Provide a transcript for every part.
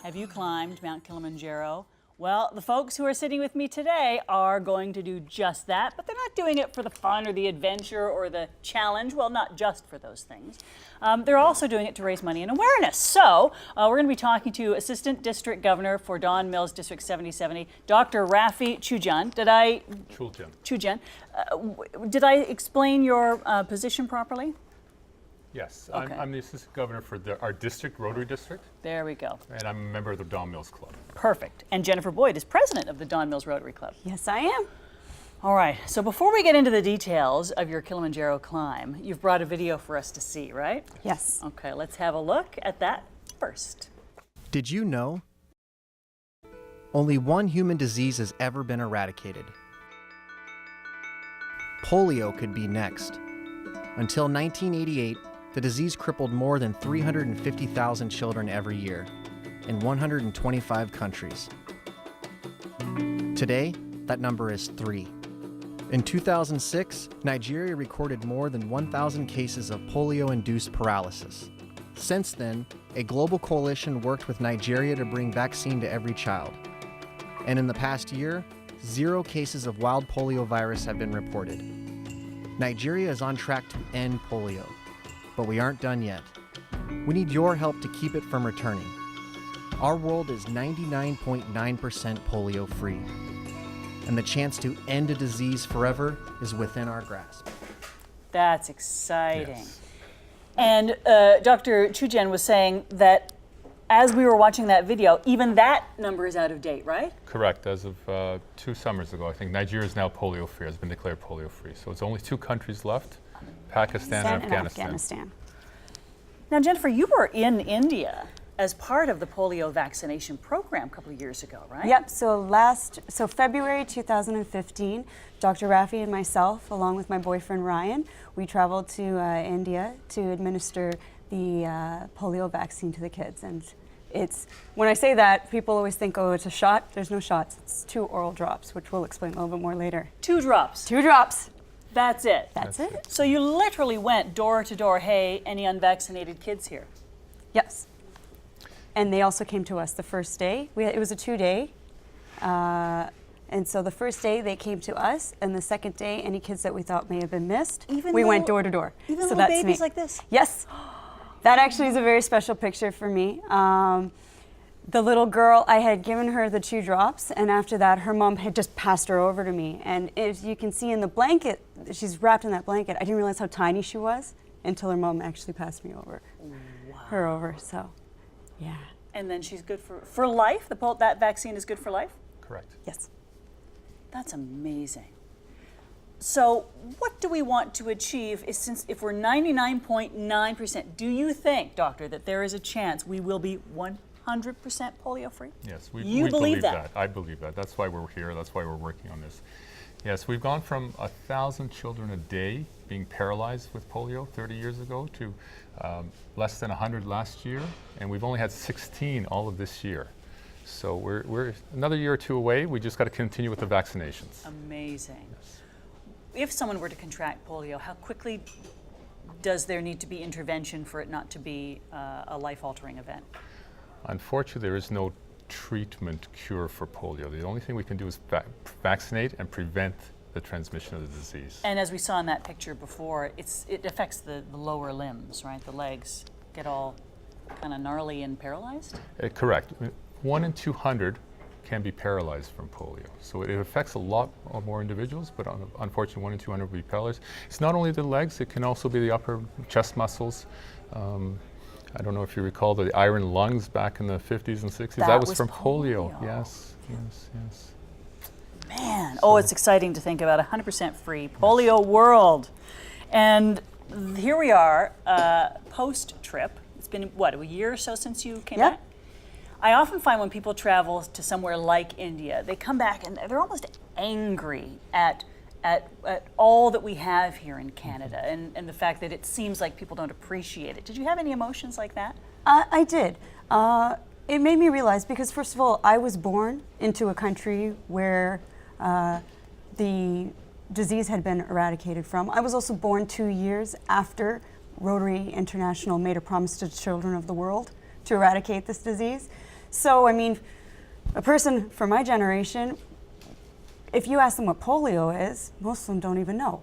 Have you climbed Mount Kilimanjaro? Well, the folks who are sitting with me today are going to do just that, but they're not doing it for the fun or the adventure or the challenge. Well, not just for those things. They're also doing it to raise money and awareness. So we're going to be talking to Assistant District Governor for Don Mills District 7070, Dr. Raffy Chouljian. Chouljian. Did I explain your position properly? Yes, Okay. I'm the assistant governor for our district, Rotary District. There we go. And I'm a member of the Don Mills Club. Perfect. And Jennifer Boyd is president of the Don Mills Rotary Club. Yes, I am. All right, so before we get into the details of your Kilimanjaro climb, you've brought a video for us to see, right? Yes. Okay, let's have a look at that first. Did you know? Only one human disease has ever been eradicated. Polio could be next. Until 1988, the disease crippled more than 350,000 children every year in 125 countries. Today, that number is 3. In 2006, Nigeria recorded more than 1,000 cases of polio-induced paralysis. Since then, a global coalition worked with Nigeria to bring vaccine to every child. And in the past year, 0 cases of wild polio virus have been reported. Nigeria is on track to end polio, but we aren't done yet. We need your help to keep it from returning. Our world is 99.9% polio free, and the chance to end a disease forever is within our grasp. That's exciting. Yes. And Dr. Chouljian was saying that as we were watching that video, even that number is out of date, right? Correct. As of 2 summers ago, I think Nigeria is now polio free, has been declared polio free. So it's only 2 countries left, Pakistan and Afghanistan. Now, Jennifer, you were in India as part of the polio vaccination program a couple of years ago, right? Yep, so February 2015, Dr. Raffy and myself, along with my boyfriend Ryan, we traveled to India to administer the polio vaccine to the kids. And when I say that, people always think, oh, it's a shot. There's no shots. It's 2 oral drops, which we'll explain a little bit more later. 2 drops. 2 drops. That's it. That's it. So you literally went door to door, hey, any unvaccinated kids here? Yes. And they also came to us the first day. It was a 2-day. And so the first day they came to us, and the second day, any kids that we thought may have been missed, we went door to door. Even so little that's babies me. like this? Yes. That actually is a very special picture for me. The little girl, I had given her the 2 drops, and after that, her mom had just passed her over to me. And as you can see in the blanket, she's wrapped in that blanket. I didn't realize how tiny she was until her mom actually passed me over. Wow. Her over, so yeah. And then she's good for life? That vaccine is good for life? Correct. Yes. That's amazing. So what do we want to achieve since if we're 99.9%, do you think, doctor, that there is a chance we will be 100% polio free? Yes, we believe believe that. I believe that. That's why we're here. That's why we're working on this. Yes, we've gone from 1,000 children a day being paralyzed with polio 30 years ago to less than 100 last year, and we've only had 16 all of this year. So we're another year or 2 away. We just got to continue with the vaccinations. Amazing. Yes. If someone were to contract polio, how quickly does there need to be intervention for it not to be a life-altering event? Unfortunately, there is no treatment cure for polio. The only thing we can do is vaccinate and prevent the transmission of the disease. And as we saw in that picture before, it affects the lower limbs, right? The legs get all kind of gnarly and paralyzed? Correct. 1 in 200 can be paralyzed from polio. So it affects a lot more individuals, but unfortunately 1 in 200 will be paralyzed. It's not only the legs, it can also be the upper chest muscles. I don't know if you recall the iron lungs back in the 50s and 60s. That was from polio. Yes. Man, so it's exciting to think about 100% free polio world. And here we are, post-trip. It's been, what, a year or so since you came back? I often find when people travel to somewhere like India, they come back and they're almost angry at all that we have here in Canada and the fact that it seems like people don't appreciate it. Did you have any emotions like that? I did. It made me realize, because first of all, I was born into a country where the disease had been eradicated from. I was also born 2 years after Rotary International made a promise to children of the world to eradicate this disease. So, I mean, a person from my generation, if you ask them what polio is, most of them don't even know,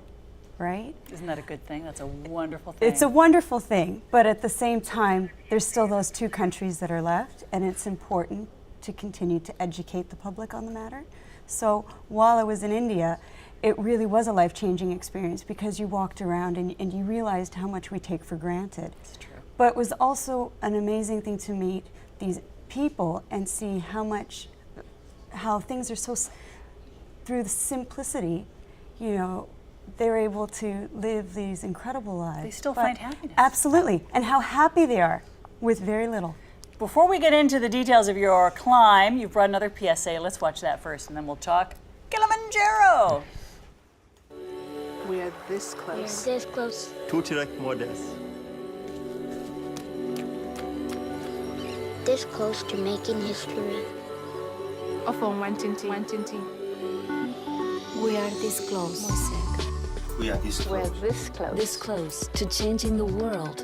right? Isn't that a good thing? That's a wonderful thing. It's a wonderful thing, but at the same time, there's still those 2 countries that are left, and it's important to continue to educate the public on the matter. So while I was in India, it really was a life-changing experience because you walked around and you realized how much we take for granted. It's true. But it was also an amazing thing to meet these people and see how things are so, through the simplicity, you know, they're able to live these incredible lives. They still find happiness. Absolutely, and how happy they are with very little. Before we get into the details of your climb, you've brought another PSA. Let's watch that first, and then we'll talk Kilimanjaro. We are this close. This close. Tuturek modest. This close to making history. Ofon wantinti. We are this close. We are this We're close. this close. This close to changing the world.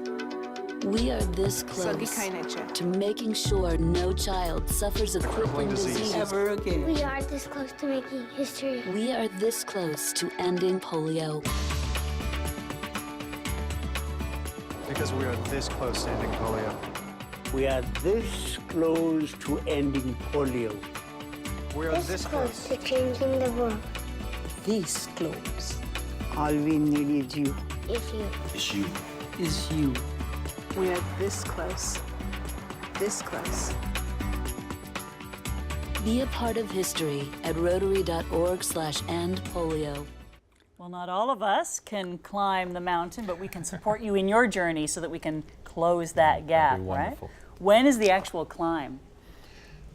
We are this close Sogikainature. to making sure no child suffers a crippling disease ever again. We are this close to making history. We are this close to ending polio. Because we are this close to ending polio. We are this close to ending polio. We are this Close close. to changing the world. This close. All we need is you. Is you. It's you. Is you. We are this close. This close. Be a part of history at rotary.org/endpolio. Well, not all of us can climb the mountain, but we can support you in your journey so that we can close that gap, be right? wonderful. When is the actual climb?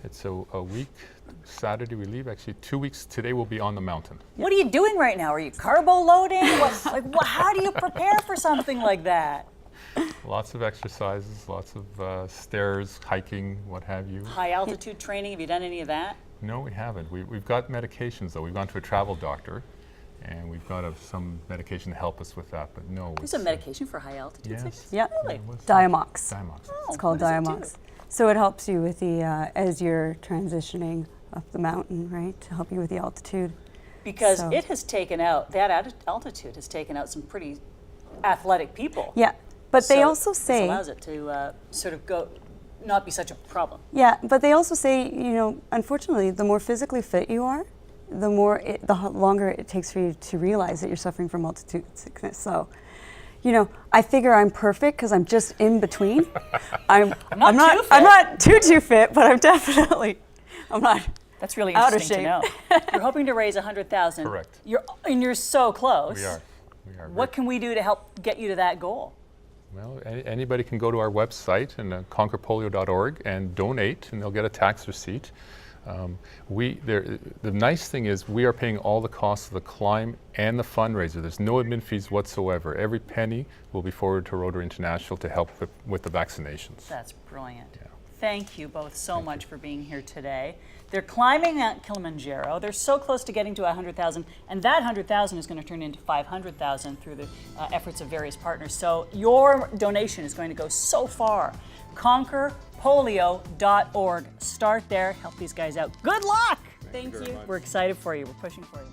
It's a week. Saturday we leave. Actually, 2 weeks today we'll be on the mountain. What are you doing right now? Are you carbo loading? How do you prepare for something like that? Lots of exercises, lots of stairs, hiking, what have you. High altitude training, have you done any of that? No, we haven't. We've got medications though. We've gone to a travel doctor, and we've got some medication to help us with that. But no. There's a medication for high altitude Yes. sickness? Yeah. Really? What's that? Diamox. Diamox. It's called what does it do? Diamox. So it helps you with the, as you're transitioning up the mountain, right? To help you with the altitude. Because So- it has taken out, that altitude has taken out some pretty athletic people. Yeah, but they So also this say, allows it to sort of not be such a problem. yeah, but they also say, you know, unfortunately, the more physically fit you are, the longer it takes for you to realize that you're suffering from altitude sickness. So, you know, I figure I'm perfect because I'm just in between. I'm not too fit. I'm not too fit, but I'm not. That's really Out of interesting to know. You're hoping to raise 100,000. Correct. You're so close. We are. What can we do to help get you to that goal? Well, anybody can go to our website and conquerpolio.org and donate, and they'll get a tax receipt. The nice thing is we are paying all the costs of the climb and the fundraiser. There's no admin fees whatsoever. Every penny will be forwarded to Rotary International to help with the vaccinations. That's brilliant. Yeah. Thank you both so much for being here today. They're climbing Mount Kilimanjaro. They're so close to getting to 100,000, and that 100,000 is going to turn into 500,000 through the efforts of various partners. So your donation is going to go so far. ConquerPolio.org. Start there. Help these guys out. Good luck. Thank you. We're excited for you. We're pushing for you.